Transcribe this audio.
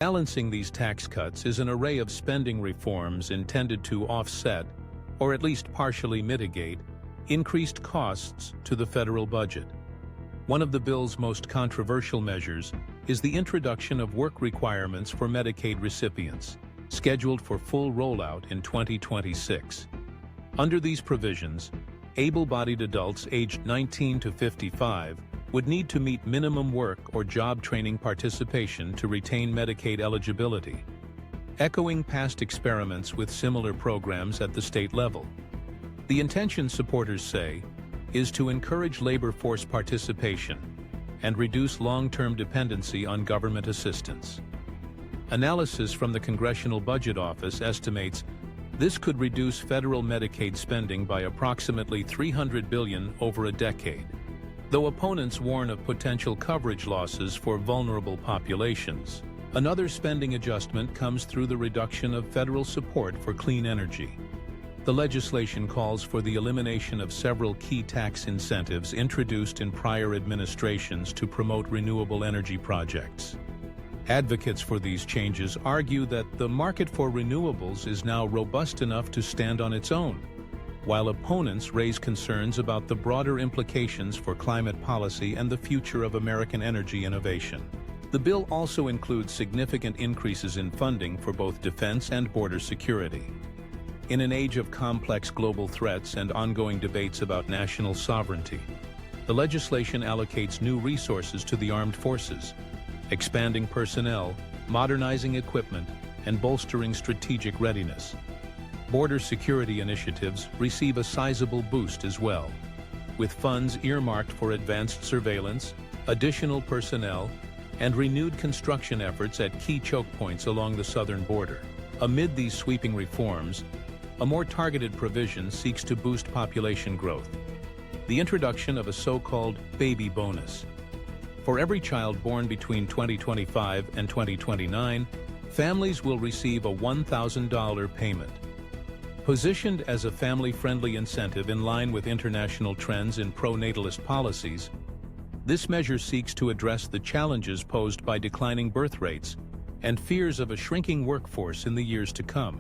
Balancing these tax cuts is an array of spending reforms intended to offset, or at least partially mitigate, increased costs to the federal budget. One of the bill's most controversial measures is the introduction of work requirements for Medicaid recipients, scheduled for full rollout in 2026. Under these provisions, able-bodied adults aged 19 to 55 would need to meet minimum work or job training participation to retain Medicaid eligibility, echoing past experiments with similar programs at the state level. The intention, supporters say, is to encourage labor force participation and reduce long-term dependency on government assistance. Analysis from the Congressional Budget Office estimates this could reduce federal Medicaid spending by approximately $300 billion over a decade, though opponents warn of potential coverage losses for vulnerable populations. Another spending adjustment comes through the reduction of federal support for clean energy. The legislation calls for the elimination of several key tax incentives introduced in prior administrations to promote renewable energy projects. Advocates for these changes argue that the market for renewables is now robust enough to stand on its own, while opponents raise concerns about the broader implications for climate policy and the future of American energy innovation. The bill also includes significant increases in funding for both defense and border security. In an age of complex global threats and ongoing debates about national sovereignty, the legislation allocates new resources to the armed forces, expanding personnel, modernizing equipment, and bolstering strategic readiness. Border security initiatives receive a sizable boost as well, with funds earmarked for advanced surveillance, additional personnel, and renewed construction efforts at key choke points along the southern border. Amid these sweeping reforms, a more targeted provision seeks to boost population growth: the introduction of a so-called baby bonus. For every child born between 2025 and 2029, families will receive a $1,000 payment. Positioned as a family-friendly incentive in line with international trends in pro-natalist policies, this measure seeks to address the challenges posed by declining birth rates and fears of a shrinking workforce in the years to come.